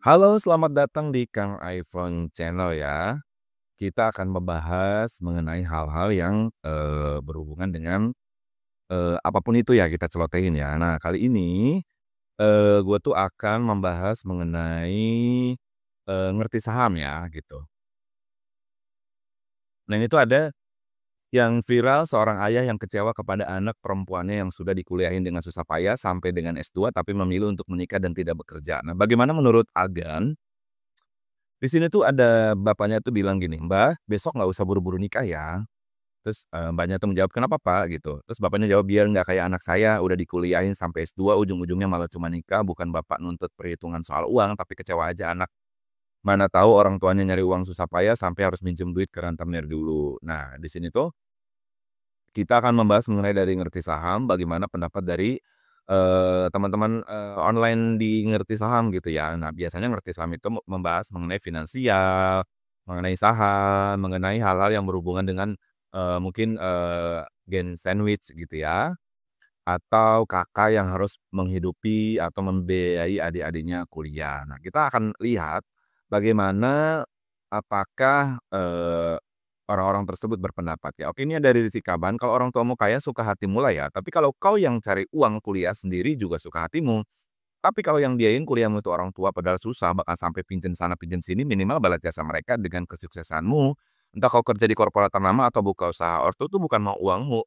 Halo, selamat datang di Kang iPhone Channel ya. Kita akan membahas mengenai hal-hal yang, berhubungan dengan, apapun itu ya kita celotehin ya. Nah kali ini, gue tuh akan membahas mengenai, ngerti saham ya gitu. Nah ini tuh ada yang viral seorang ayah yang kecewa kepada anak perempuannya yang sudah dikuliahin dengan susah payah sampai dengan S2 tapi memilih untuk menikah dan tidak bekerja. Nah bagaimana menurut Agan, di sini tuh ada bapaknya tuh bilang gini, "Mbah, besok nggak usah buru-buru nikah ya." Terus, mbaknya tuh menjawab, "Kenapa Pak?" Gitu. Terus bapaknya jawab, "Biar nggak kayak anak saya, udah dikuliahin sampai S2, ujung-ujungnya malah cuma nikah, bukan Bapak nuntut perhitungan soal uang, tapi kecewa aja anak. Mana tahu orang tuanya nyari uang susah payah sampai harus minjem duit ke rentenir dulu." Nah, di sini tuh kita akan membahas mengenai dari ngerti saham, bagaimana pendapat dari, teman-teman, online di ngerti saham gitu ya. Nah, biasanya ngerti saham itu membahas mengenai finansial, mengenai saham, mengenai hal-hal yang berhubungan dengan, mungkin, gen sandwich gitu ya, atau kakak yang harus menghidupi atau membiayai adik-adiknya kuliah. Nah, kita akan lihat bagaimana apakah, orang-orang tersebut berpendapat ya. Oke, ini dari sisi kaban, kalau orang tuamu kaya suka hatimu lah ya, tapi kalau kau yang cari uang kuliah sendiri juga suka hatimu. Tapi kalau yang biayain kuliahmu itu orang tua padahal susah, bahkan sampai pinjem sana pinjem sini, minimal balas jasa mereka dengan kesuksesanmu. Entah kau kerja di korporat ternama atau buka usaha, ortu tuh bukan mau uangmu,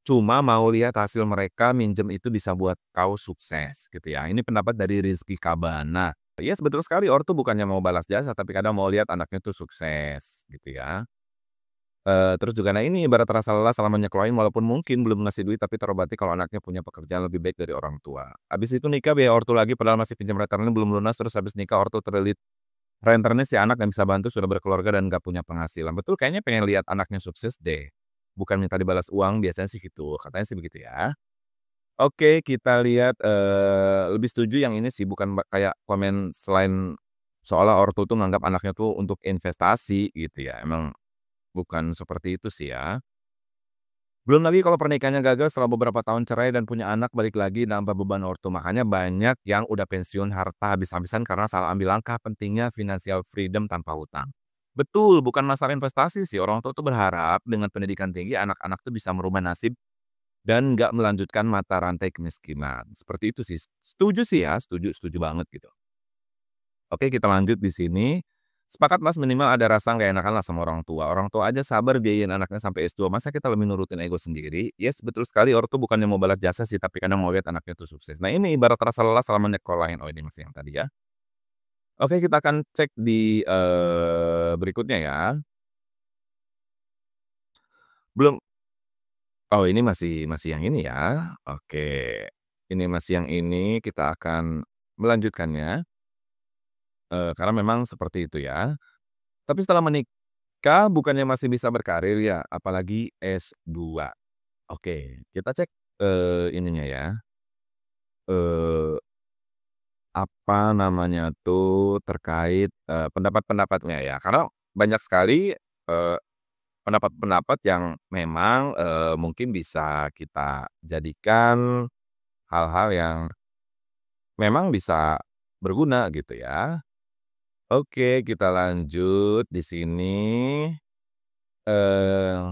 cuma mau lihat hasil mereka minjem itu bisa buat kau sukses gitu ya. Ini pendapat dari Rizky Kabana. Iya betul sekali, ortu bukannya mau balas jasa, tapi kadang mau lihat anaknya tuh sukses gitu ya. Terus juga nah ini ibarat rasa lelah selama nyekolahin walaupun mungkin belum ngasih duit tapi terobati kalau anaknya punya pekerjaan lebih baik dari orang tua. Habis itu nikah biaya ortu lagi padahal masih pinjam rentenir belum lunas, terus habis nikah ortu terlilit rentenir, si anak yang bisa bantu sudah berkeluarga dan nggak punya penghasilan. Betul, kayaknya pengen lihat anaknya sukses deh, bukan minta dibalas uang, biasanya sih gitu, katanya sih begitu ya. Oke, kita lihat, lebih setuju yang ini sih, bukan kayak komen selain seolah ortu tuh nganggap anaknya tuh untuk investasi gitu ya, emang bukan seperti itu sih ya. Belum lagi kalau pernikahannya gagal setelah beberapa tahun cerai dan punya anak, balik lagi nambah beban ortu. Makanya banyak yang udah pensiun harta habis-habisan karena salah ambil langkah, pentingnya financial freedom tanpa hutang. Betul, bukan masalah investasi sih. Orang tua tuh berharap dengan pendidikan tinggi anak-anak tuh bisa merubah nasib dan nggak melanjutkan mata rantai kemiskinan. Seperti itu sih. Setuju sih ya, setuju, setuju banget gitu. Oke, kita lanjut di sini. Sepakat Mas, minimal ada rasa nggak enakan lah sama orang tua. Orang tua aja sabar biayain anaknya sampai S2, masa kita lebih nurutin ego sendiri? Yes, betul sekali, ortu bukannya mau balas jasa sih, tapi kadang mau lihat anaknya tuh sukses. Nah ini ibarat rasa lelah selama nyekolahin. Oh ini masih yang tadi ya. Oke, kita akan cek di, berikutnya ya. Belum, oh ini masih masih yang ini ya. Oke, ini masih yang ini, kita akan melanjutkannya, karena memang seperti itu ya. Tapi setelah menikah bukannya masih bisa berkarir ya, apalagi S2. Oke, kita cek, ininya ya, eee, apa namanya tuh, terkait, pendapat-pendapatnya ya. Karena banyak sekali, pendapat-pendapat yang memang, mungkin bisa kita jadikan hal-hal yang memang bisa berguna gitu ya. Oke, kita lanjut di sini, eee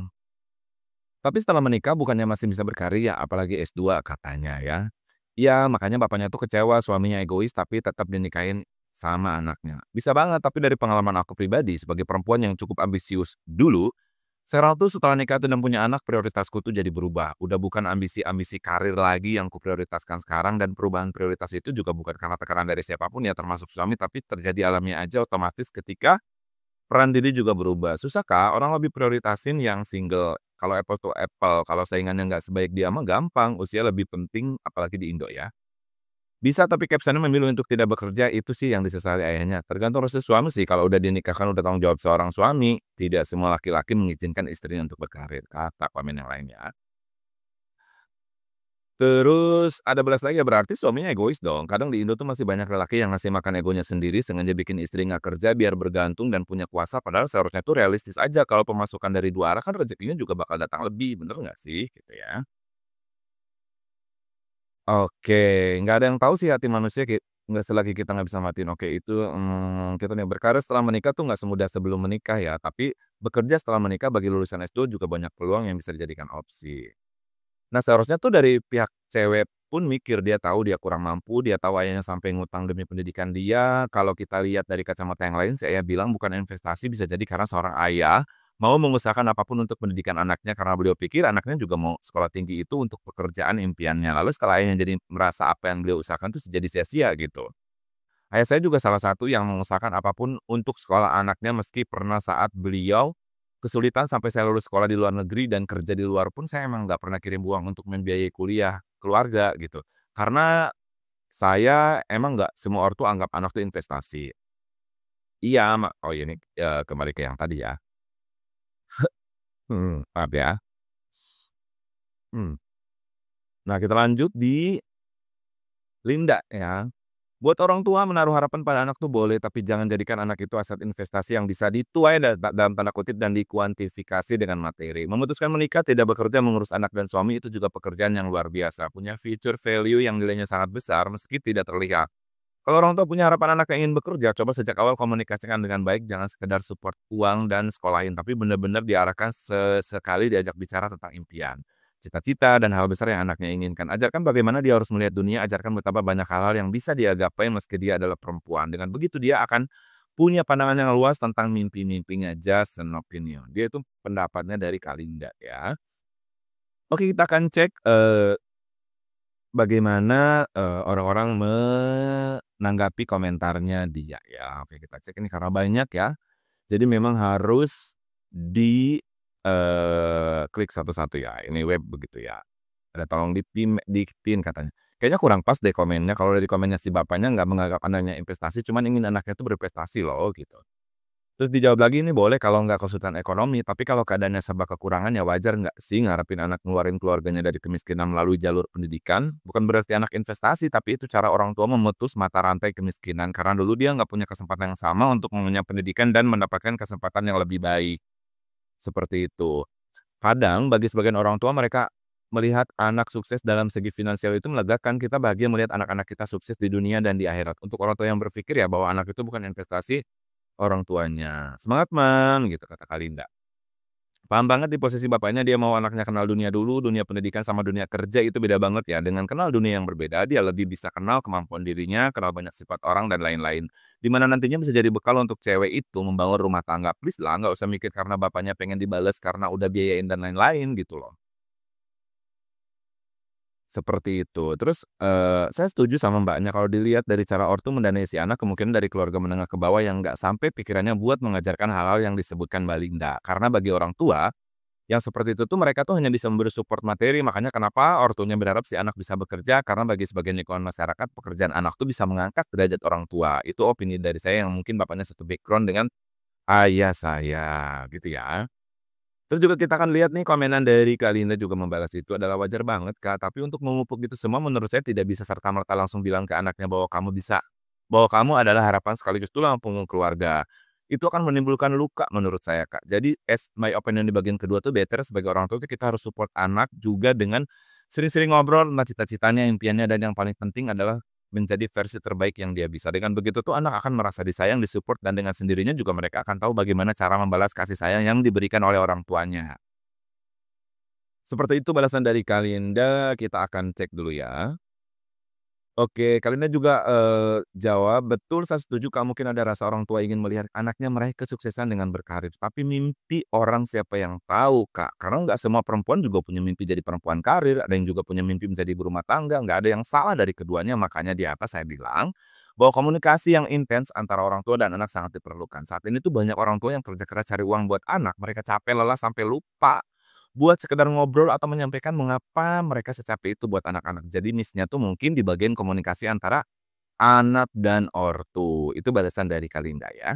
tapi setelah menikah bukannya masih bisa berkarya, apalagi S2 katanya ya. Iya, makanya bapaknya tuh kecewa suaminya egois tapi tetap dinikahin sama anaknya. Bisa banget, tapi dari pengalaman aku pribadi sebagai perempuan yang cukup ambisius dulu, sekarang tuh setelah nikah tuh dan punya anak, prioritasku tuh jadi berubah. Udah bukan ambisi-ambisi karir lagi yang kuprioritaskan sekarang, dan perubahan prioritas itu juga bukan karena tekanan dari siapapun ya termasuk suami, tapi terjadi alamiah aja otomatis ketika peran diri juga berubah. Susah Kak, orang lebih prioritasin yang single. Kalau apple to apple, kalau saingannya nggak sebaik dia mah gampang, usia lebih penting apalagi di Indo ya. Bisa tapi caption memilih untuk tidak bekerja, itu sih yang disesali ayahnya. Tergantung restu suami sih, kalau udah dinikahkan udah tanggung jawab seorang suami, tidak semua laki-laki mengizinkan istrinya untuk berkarir, kata komen yang lainnya. Terus ada belas lagi ya, berarti suaminya egois dong. Kadang di Indo tuh masih banyak lelaki yang ngasih makan egonya sendiri sengaja bikin istri nggak kerja biar bergantung dan punya kuasa, padahal seharusnya tuh realistis aja kalau pemasukan dari dua arah kan rezekinya juga bakal datang lebih, bener nggak sih? Gitu ya. Oke, nggak ada yang tahu sih hati manusia nggak selagi kita nggak bisa matiin, oke itu, kita nih berkarir setelah menikah tuh nggak semudah sebelum menikah ya, tapi bekerja setelah menikah bagi lulusan S2 juga banyak peluang yang bisa dijadikan opsi. Nah, seharusnya tuh dari pihak cewek pun mikir, dia tahu dia kurang mampu, dia tahu ayahnya sampai ngutang demi pendidikan dia. Kalau kita lihat dari kacamata yang lain, saya bilang bukan investasi, bisa jadi karena seorang ayah mau mengusahakan apapun untuk pendidikan anaknya karena beliau pikir anaknya juga mau sekolah tinggi itu untuk pekerjaan impiannya. Lalu setelah ayahnya jadi merasa apa yang beliau usahakan itu jadi sia-sia gitu. Ayah saya juga salah satu yang mengusahakan apapun untuk sekolah anaknya meski pernah saat beliau kesulitan sampai saya lulus sekolah di luar negeri dan kerja di luar pun saya emang nggak pernah kirim uang untuk membiayai kuliah keluarga gitu. Karena saya emang nggak semua ortu anggap anak tuh investasi. Iya, oh ini, kembali ke yang tadi ya. Maaf ya. Mmm. Nah kita lanjut di Linda ya. Buat orang tua menaruh harapan pada anak tuh boleh, tapi jangan jadikan anak itu aset investasi yang bisa dituai dalam tanda kutip dan dikuantifikasi dengan materi. Memutuskan menikah, tidak bekerja, mengurus anak dan suami itu juga pekerjaan yang luar biasa. Punya future value yang nilainya sangat besar meski tidak terlihat. Kalau orang tua punya harapan anak yang ingin bekerja, coba sejak awal komunikasikan dengan baik, jangan sekedar support uang dan sekolahin, tapi benar-benar diarahkan sesekali diajak bicara tentang impian, cita-cita, dan hal besar yang anaknya inginkan. Ajarkan bagaimana dia harus melihat dunia, ajarkan betapa banyak hal-hal yang bisa dia gapai meski dia adalah perempuan. Dengan begitu dia akan punya pandangan yang luas tentang mimpi-mimpinya, just an opinion. Dia itu pendapatnya dari Kalinda ya. Oke, kita akan cek, bagaimana, orang-orang menanggapi komentarnya dia ya. Oke kita cek ini karena banyak ya, jadi memang harus klik satu-satu ya, ini web begitu ya. Ada tolong di-pin katanya. Kayaknya kurang pas deh komennya, kalau dari komennya si bapaknya nggak menganggap anaknya investasi, cuman ingin anaknya itu berprestasi loh gitu. Terus dijawab lagi, "Ini boleh kalau nggak kesulitan ekonomi, tapi kalau keadaannya serba kekurangan ya wajar nggak sih ngarepin anak ngeluarin keluarganya dari kemiskinan melalui jalur pendidikan? Bukan berarti anak investasi, tapi itu cara orang tua memutus mata rantai kemiskinan karena dulu dia nggak punya kesempatan yang sama untuk mengenyam pendidikan dan mendapatkan kesempatan yang lebih baik." Seperti itu. Kadang bagi sebagian orang tua mereka melihat anak sukses dalam segi finansial itu melegakan, kita bahagia melihat anak-anak kita sukses di dunia dan di akhirat. Untuk orang tua yang berpikir ya bahwa anak itu bukan investasi, orang tuanya, "Semangat Man," gitu kata Kalinda. Paham banget di posisi bapaknya, dia mau anaknya kenal dunia dulu, dunia pendidikan sama dunia kerja itu beda banget ya. Dengan kenal dunia yang berbeda, dia lebih bisa kenal kemampuan dirinya, kenal banyak sifat orang dan lain-lain. Di mana nantinya bisa jadi bekal untuk cewek itu membangun rumah tangga. Please lah, nggak usah mikir karena bapaknya pengen dibales karena udah biayain dan lain-lain gitu loh. Seperti itu. Terus, saya setuju sama Mbaknya kalau dilihat dari cara ortu mendanai si anak kemungkinan dari keluarga menengah ke bawah yang nggak sampai pikirannya buat mengajarkan hal-hal yang disebutkan Mbak Linda. Karena bagi orang tua, yang seperti itu tuh mereka tuh hanya bisa memberi support materi, makanya kenapa ortunya berharap si anak bisa bekerja, karena bagi sebagian lingkungan masyarakat pekerjaan anak tuh bisa mengangkat derajat orang tua. Itu opini dari saya yang mungkin Bapaknya satu background dengan ayah saya, gitu ya. Terus juga kita akan lihat nih komenan dari Kak Linda juga membalas itu adalah wajar banget Kak, tapi untuk memupuk itu semua menurut saya tidak bisa serta-merta langsung bilang ke anaknya bahwa kamu adalah harapan sekaligus tulang punggung keluarga. Itu akan menimbulkan luka menurut saya Kak. Jadi as my opinion di bagian kedua tuh better sebagai orang tua itu kita harus support anak juga dengan sering-sering ngobrol tentang cita-citanya, impiannya, dan yang paling penting adalah menjadi versi terbaik yang dia bisa. Dengan begitu tuh anak akan merasa disayang, disupport, dan dengan sendirinya juga mereka akan tahu bagaimana cara membalas kasih sayang yang diberikan oleh orang tuanya. Seperti itu balasan dari Kalinda, kita akan cek dulu ya. Oke, Kalinda juga, jawab, "Betul, saya setuju Kak, mungkin ada rasa orang tua ingin melihat anaknya meraih kesuksesan dengan berkarir, tapi mimpi orang siapa yang tahu Kak, karena nggak semua perempuan juga punya mimpi jadi perempuan karir, ada yang juga punya mimpi menjadi ibu rumah tangga, nggak ada yang salah dari keduanya." Makanya di atas saya bilang, bahwa komunikasi yang intens antara orang tua dan anak sangat diperlukan. Saat ini tuh banyak orang tua yang kerja keras cari uang buat anak, mereka capek lelah sampai lupa buat sekedar ngobrol atau menyampaikan mengapa mereka secapek itu buat anak-anak. Jadi miss-nya tuh mungkin di bagian komunikasi antara anak dan ortu. Itu balasan dari Kalinda ya.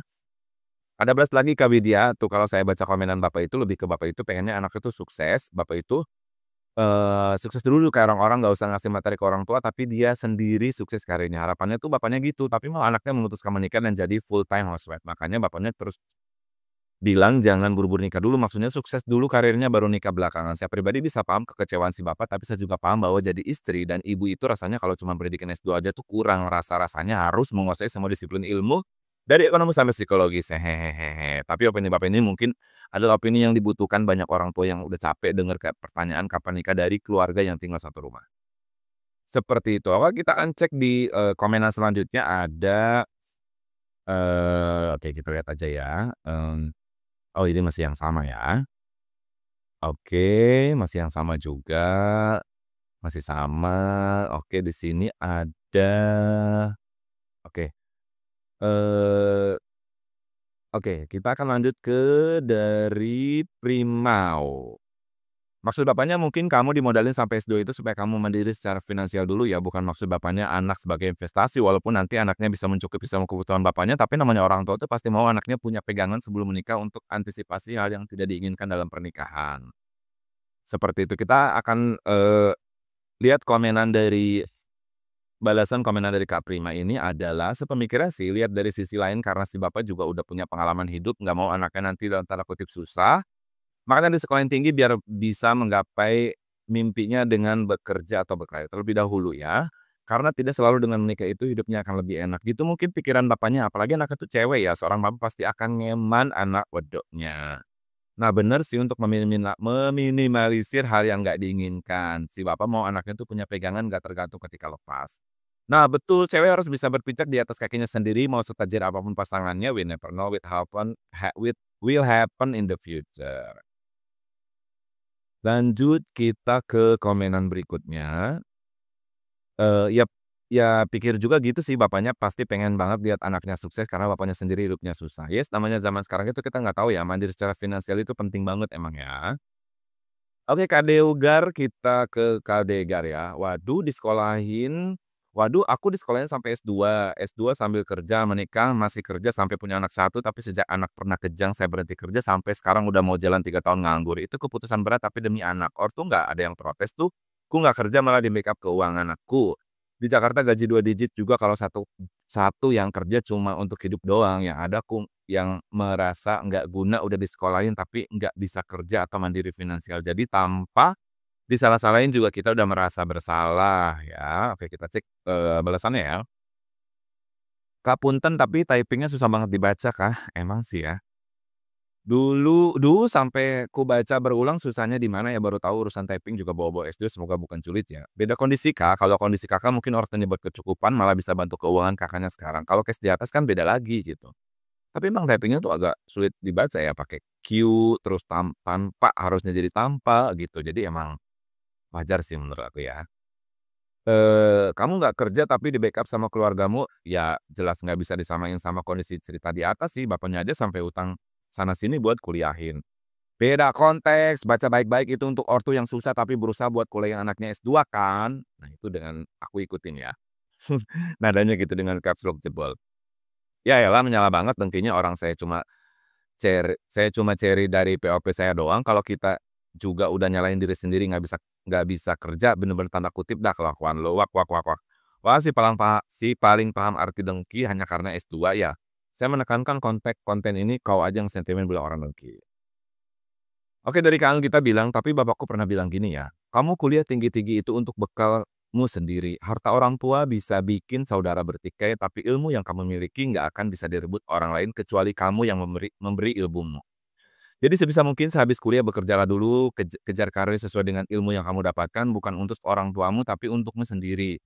Ada balas lagi Kak Widya, tuh kalau saya baca komenan Bapak itu lebih ke Bapak itu pengennya anaknya tuh sukses, Bapak itu, sukses dulu kayak orang-orang nggak usah ngasih materi ke orang tua, tapi dia sendiri sukses karirnya. Harapannya tuh Bapaknya gitu, tapi malah anaknya memutuskan menikah dan jadi full time housewife. Makanya Bapaknya terus bilang jangan buru-buru nikah dulu, maksudnya sukses dulu karirnya baru nikah belakangan. Saya pribadi bisa paham kekecewaan si bapak, tapi saya juga paham bahwa jadi istri dan ibu itu rasanya kalau cuma pendidikan S2 aja tuh kurang, rasa-rasanya harus menguasai semua disiplin ilmu, dari ekonomi sampai psikologis, hehehe. Tapi opini bapak ini mungkin adalah opini yang dibutuhkan banyak orang tua yang udah capek dengar kayak pertanyaan kapan nikah dari keluarga yang tinggal satu rumah. Seperti itu. Oke, kita akan cek di, komenan selanjutnya ada, oke kita lihat aja ya, oh ini masih yang sama ya. Oke, masih yang sama juga, masih sama. Oke, di sini ada oke, eee, oke kita akan lanjut ke dari Primau. Maksud bapaknya mungkin kamu dimodalin sampai S2 itu supaya kamu mandiri secara finansial dulu ya, bukan maksud bapaknya anak sebagai investasi, walaupun nanti anaknya bisa mencukupi semua kebutuhan bapaknya, tapi namanya orang tua itu pasti mau anaknya punya pegangan sebelum menikah untuk antisipasi hal yang tidak diinginkan dalam pernikahan. Seperti itu. Kita akan, lihat balasan komenan dari Kak Prima ini adalah sepemikiran sih, lihat dari sisi lain karena si bapak juga udah punya pengalaman hidup, nggak mau anaknya nanti dalam tanda kutip "susah", makanya disekolahin tinggi biar bisa menggapai mimpinya dengan bekerja atau berkarir terlebih dahulu ya. Karena tidak selalu dengan menikah itu hidupnya akan lebih enak, gitu mungkin pikiran bapaknya, apalagi anaknya tuh cewek ya, seorang bapak pasti akan ngeman anak wedoknya. Nah bener sih untuk meminimalisir hal yang nggak diinginkan. Si bapak mau anaknya tuh punya pegangan nggak tergantung ketika lepas. Nah betul, cewek harus bisa berpijak di atas kakinya sendiri, mau setajir apapun pasangannya, we never know will happen in the future. Lanjut kita ke komenan berikutnya. Ya ya pikir juga gitu sih bapaknya pasti pengen banget lihat anaknya sukses karena bapaknya sendiri hidupnya susah. Yes, namanya zaman sekarang itu kita nggak tahu ya, mandiri secara finansial itu penting banget emang ya. Oke Kadeugar, kita ke Kadeugar ya. Waduh aku disekolahin sampai S2, S2 sambil kerja, menikah, masih kerja sampai punya anak satu, tapi sejak anak pernah kejang saya berhenti kerja sampai sekarang udah mau jalan 3 tahun nganggur. Itu keputusan berat tapi demi anak. Ortu nggak ada yang protes tuh, "Ku nggak kerja malah di-backup keuangan aku." Di Jakarta gaji 2 digit juga kalau satu satu yang kerja cuma untuk hidup doang, yang ada yang merasa nggak guna udah disekolahin tapi nggak bisa kerja atau mandiri finansial. Jadi tanpa disalah-salahin juga kita udah merasa bersalah ya. Oke kita cek, balasannya ya. "Kak punten tapi typing-nya susah banget dibaca Kak." Emang sih ya. Dulu sampai ku baca berulang susahnya di mana ya, baru tahu urusan typing juga bawa-bawa S2 semoga bukan julid ya. Beda kondisi Kak, kalau kondisi Kakak mungkin orangtuanya buat kecukupan malah bisa bantu keuangan Kakaknya sekarang. Kalau case di atas kan beda lagi gitu. Tapi emang typing-nya tuh agak sulit dibaca ya, pakai Q, terus tanpa harusnya jadi tanpa gitu. Jadi emang wajar sih menurut aku ya. Kamu nggak kerja tapi di-backup sama keluargamu, ya jelas nggak bisa disamain sama kondisi cerita di atas sih, bapaknya aja sampai utang sana sini buat kuliahin. Beda konteks, baca baik-baik itu untuk ortu yang susah tapi berusaha buat kuliahin anaknya S2 kan. Nah itu dengan aku ikutin ya. Nadanya gitu dengan caps lock jebol. Ya elah menyala banget dengkinya orang saya cuma ceri dari POP saya doang, kalau kita juga udah nyalahin diri sendiri nggak bisa kerja bener-bener tanda kutip dah kelakuan lo, wak wak wak wak. Wah si paling paham arti dengki hanya karena S2 ya. Saya menekankan konten ini kau aja yang sentimen bilang orang dengki. Oke dari Kang kita bilang, tapi bapakku pernah bilang gini ya, "Kamu kuliah tinggi-tinggi itu untuk bekalmu sendiri. Harta orang tua bisa bikin saudara bertikai, tapi ilmu yang kamu miliki nggak akan bisa direbut orang lain kecuali kamu yang memberi ilmumu. Jadi sebisa mungkin sehabis kuliah bekerjalah dulu, kejar karir sesuai dengan ilmu yang kamu dapatkan, bukan untuk orang tuamu tapi untukmu sendiri."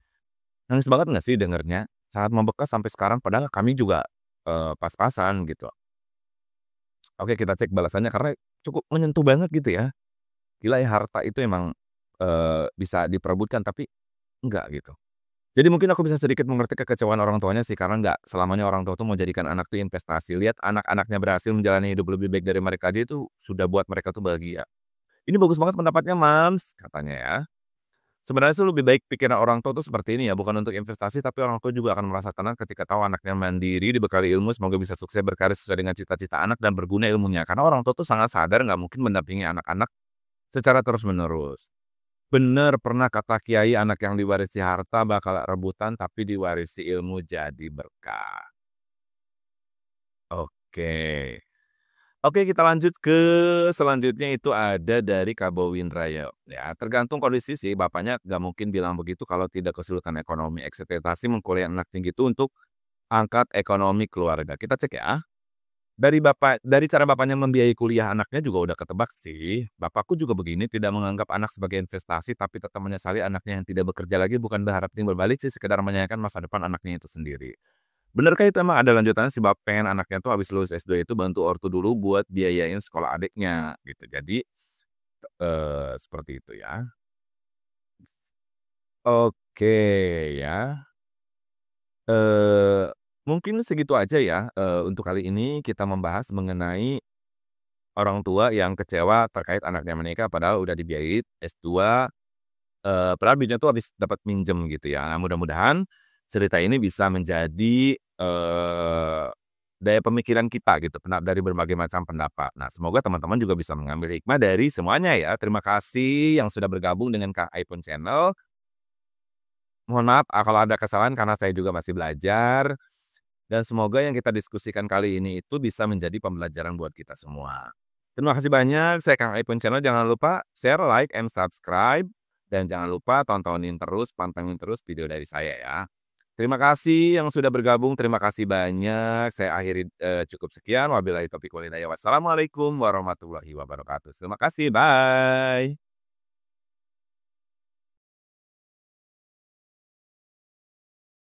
Nangis banget nggak sih dengernya? Sangat membekas sampai sekarang padahal kami juga, pas-pasan gitu. Oke kita cek balasannya karena cukup menyentuh banget gitu ya. Gila ya harta itu emang, bisa diperebutkan tapi enggak gitu. Jadi mungkin aku bisa sedikit mengerti kekecewaan orang tuanya sih karena nggak selamanya orang tua tuh mau jadikan anak tuh investasi. Lihat anak-anaknya berhasil menjalani hidup lebih baik dari mereka aja itu sudah buat mereka tuh bahagia. "Ini bagus banget pendapatnya Mams," katanya ya. Sebenarnya sih lebih baik pikiran orang tua tuh seperti ini ya, bukan untuk investasi tapi orang tua juga akan merasa tenang ketika tahu anaknya mandiri, dibekali ilmu, semoga bisa sukses berkarir sesuai dengan cita-cita anak dan berguna ilmunya. Karena orang tua tuh sangat sadar nggak mungkin mendampingi anak-anak secara terus-menerus. Bener, pernah kata kiai anak yang diwarisi harta bakal rebutan tapi diwarisi ilmu jadi berkah. Oke. Oke, kita lanjut ke selanjutnya itu ada dari Kabo Windrayo. Ya, tergantung kondisi sih, bapaknya nggak mungkin bilang begitu kalau tidak kesulitan ekonomi. Ekspektasi mengkuliah anak tinggi itu untuk angkat ekonomi keluarga. Kita cek ya. Dari cara bapaknya membiayai kuliah anaknya juga udah ketebak sih. Bapakku juga begini, tidak menganggap anak sebagai investasi, tapi tetap menyesali anaknya yang tidak bekerja lagi, bukan berharap timbal balik sih, sekedar menyayangkan masa depan anaknya itu sendiri. Benarkah itu emang ada lanjutannya si bapak pengen anaknya tuh habis lulus S2 itu bantu ortu dulu buat biayain sekolah adiknya gitu. Jadi, seperti itu ya. Oke ya, eee, mungkin segitu aja ya, untuk kali ini kita membahas mengenai orang tua yang kecewa terkait anaknya menikah padahal udah dibiayai S2, padahal duitnya tuh habis dapat minjem gitu ya. Nah, mudah-mudahan cerita ini bisa menjadi, daya pemikiran kita gitu, dari berbagai macam pendapat. Nah, semoga teman-teman juga bisa mengambil hikmah dari semuanya ya. Terima kasih yang sudah bergabung dengan Kak iPhone Channel. Mohon maaf, kalau ada kesalahan karena saya juga masih belajar, dan semoga yang kita diskusikan kali ini itu bisa menjadi pembelajaran buat kita semua. Terima kasih banyak, saya Kang iPhone Channel, jangan lupa share, like, and subscribe, dan jangan lupa tontonin terus, pantengin terus video dari saya ya. Terima kasih yang sudah bergabung, terima kasih banyak. Saya akhiri, cukup sekian, wabillahi taufiq walhidayah. Wassalamualaikum warahmatullahi wabarakatuh. Terima kasih, bye.